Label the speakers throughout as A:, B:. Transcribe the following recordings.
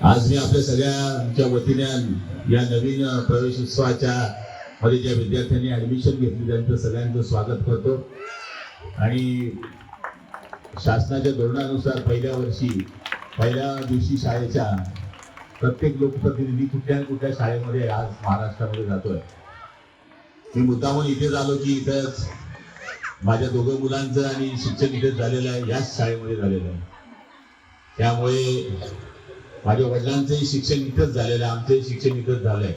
A: आज मी आपल्या सगळ्यांच्या वतीने या नवीन प्रवेशोत्सवाच्या मध्ये ज्या विद्यार्थ्यांनी ऍडमिशन घेतली त्यांचं सगळ्यांचं स्वागत करतो आणि शासनाच्या धोरणानुसार पहिल्या दिवशी शाळेच्या प्रत्येक लोकप्रतिनिधी कुठल्या शाळेमध्ये आज महाराष्ट्रामध्ये जातोय. मी मुद्दामून इथेच आलो की इथंच माझ्या दोघं मुलांचं आणि शिक्षण इथेच झालेलं आहे, याच शाळेमध्ये झालेलं आहे. त्यामुळे माझ्या वडिलांचंही शिक्षण इथंच झालेलं आहे, आमचंही शिक्षण इथंच झालंय,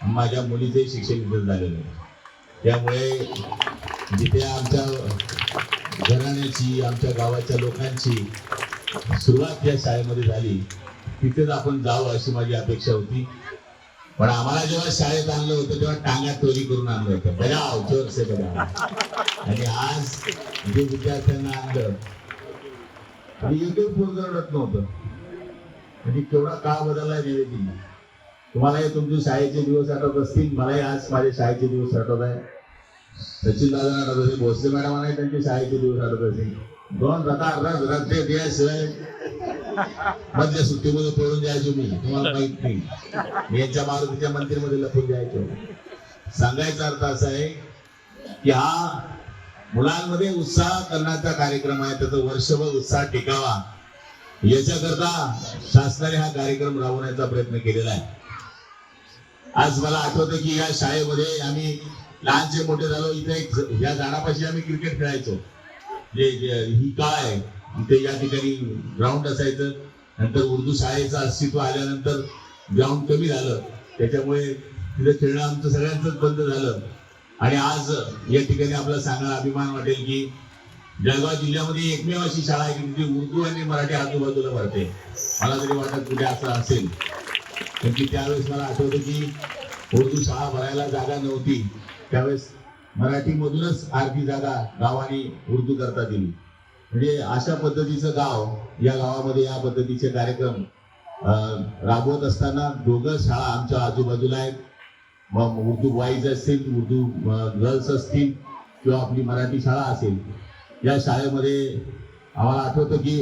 A: माझ्या मुलीचंही शिक्षण इथंच झालेलं आहे. त्यामुळे जिथे आमच्या घराण्याची आमच्या गावाच्या लोकांची सुरुवात या शाळेमध्ये झाली तिथेच आपण जावं अशी माझी अपेक्षा होती. पण आम्हाला जेव्हा शाळेत आणलं होतं तेव्हा टांगा चोरी करून आणलं होतं, बजाव जोर से बजाव. आणि आज जे विद्यार्थ्यांना आणलं आणि एकही पोरगं रडत नव्हतं. म्हणजे केवढा काळ बदललाय निवेदी. तुम्हालाही तुमचे शाळेचे दिवस आठवत असतील, मलाही आज माझे शाळेचे दिवस आठवत आहे. सचिन दादा आठवत असेल, भोसले मॅडमांनाही त्यांचे शाळेचे दिवस आठवत असेल. दोन रस्ते दिल्याशिवाय मधल्या सुट्टीमध्ये पळून जायचो मी, तुम्हाला माहित नाही. मी यांच्या मारुतीच्या मंदिरमध्ये लपून जायचो. सांगायचा अर्थ असा आहे की हा मुलांमध्ये उत्साह करण्याचा कार्यक्रम आहे, त्याचा वर्षभर उत्साह टिकावा याच्याकरता शासनाने हा कार्यक्रम राबवण्याचा प्रयत्न केलेला आहे. आज मला आठवतं की या शाळेमध्ये आम्ही लहानचे मोठे झालो, इथे या झाडापाशी आम्ही क्रिकेट खेळायचो. ही काळ आहे, इथे या ठिकाणी ग्राउंड असायचं. नंतर उर्दू शाळेचं अस्तित्व आल्यानंतर ग्राउंड कमी झालं, त्याच्यामुळे तिथे खेळणं आमचं सगळ्यांचंच बंद झालं. आणि आज या ठिकाणी आपल्याला सांगायला अभिमान वाटेल की जळगाव जिल्ह्यामध्ये एकमेव अशी शाळा आहे की तिथे उर्दू आणि मराठी आजूबाजूला भरते. मला तरी वाटत कुठे असं असेल, कारण की त्यावेळेस मला आठवतं की उर्दू शाळा भरायला जागा नव्हती, त्यावेळेस मराठीमधूनच अर्धी जागा गावाने उर्दू करता दिली. म्हणजे अशा पद्धतीचं गाव, या गावामध्ये या पद्धतीचे कार्यक्रम राबवत असताना दोघं शाळा आमच्या आजूबाजूला आहेत. मग उर्दू बॉईज असतील, उर्दू गर्ल्स असतील किंवा आपली मराठी शाळा असेल, या शाळेमध्ये आम्हाला आठवतं की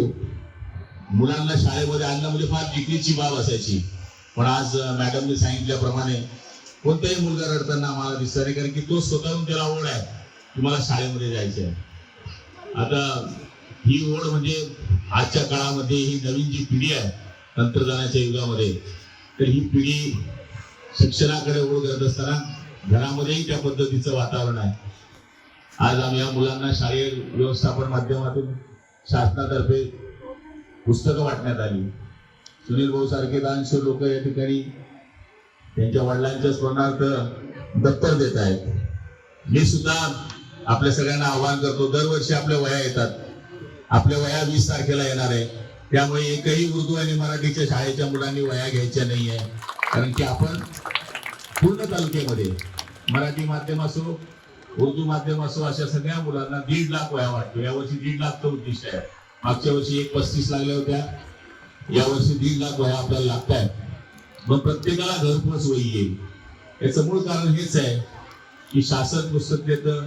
A: मुलांना शाळेमध्ये आणणं म्हणजे फार जिकिरीची बाब असायची. पण आज मॅडमने सांगितल्याप्रमाणे कोणताही मुलगा रडताना आम्हाला दिसत नाही, कारण की तो स्वतःहून त्याला ओढ आहे की मला शाळेमध्ये जायचं आहे. आता ही ओढ म्हणजे आजच्या काळामध्ये ही नवीन जी पिढी आहे तंत्रज्ञानाच्या युगामध्ये, तर ही पिढी शिक्षणाकडे ओढ करत असताना घरामध्येही त्या पद्धतीचं वातावरण आहे. आज आम्ही या मुलांना शालेय व्यवस्थापन माध्यमातून शासनातर्फे पुस्तकं वाटण्यात आली. सुनील भाऊ सारखे दानशूर लोक या ठिकाणी त्यांच्या वडिलांच्या स्मरणार्थ दप्तर देत आहेत. मी सुद्धा आपल्या सगळ्यांना आवाहन करतो, दरवर्षी आपल्या वह्या येतात, आपल्या वह्या 20 तारखेला येणार आहे. त्यामुळे एकही उर्दू आणि मराठीच्या शाळेच्या मुलांनी वह्या घ्यायच्या नाही आहे, कारण की आपण पूर्ण तालुक्यामध्ये मराठी माध्यम असो उर्दू माध्यम असो अशा सगळ्या मुलांना 1.5 लाख वह्या वाटतो. यावर्षी 1.5 लाखचं उद्दिष्ट आहे. मागच्या वर्षी 35 लागल्या होत्या, यावर्षी 1.5 लाख वह्या आपल्याला लागत आहेत. मग प्रत्येकाला घरपोच वही येईल. याचं मूळ कारण हेच आहे की शासन पुस्तक देतं,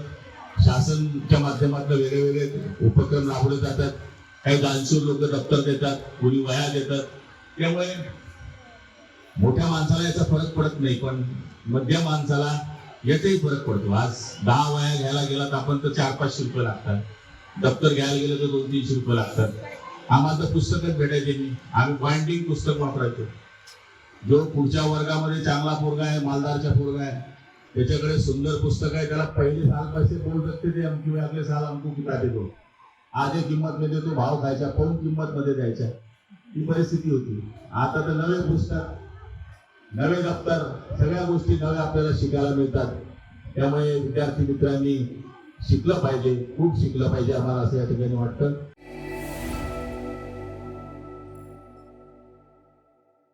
A: शासनच्या माध्यमातून वेगळे उपक्रम राबवले जातात. काही दानशूर लोक दप्तर देतात, कोणी वह्या देतात. त्यामुळे मोठ्या माणसाला याचा फरक पडत नाही, पण मध्यम माणसाला याचाही फरक पडतो. आज 10 वह्या घ्यायला गेलात आपण तर 400-500 रुपये लागतात, दप्तर घ्यायला गेलं तर 200-300 रुपये लागतात. आम्हाला तर पुस्तकच भेटायचे नाही, आम्ही बाइंडिंग पुस्तक वापरायचो. जो पुढच्या वर्गामध्ये चांगला पोरगा आहे, मालदारचा पोरगा आहे, त्याच्याकडे सुंदर पुस्तक आहे, त्याला पहिले साल पैसे बोल सकते थे हम किंवा अगले साल हमको किताबें दो. आधे किंमत मध्ये तो भाव खायचा, पाऊन किंमत मध्ये द्यायचा, ही परिस्थिती होती. आता तर नवे पुस्तक, नवे दप्तर, सगळ्या गोष्टी नव्या आपल्याला शिकायला मिळतात. त्यामुळे विद्यार्थी मित्रांनी शिकलं पाहिजे, खूप शिकलं पाहिजे आम्हाला असं या ठिकाणी वाटतं.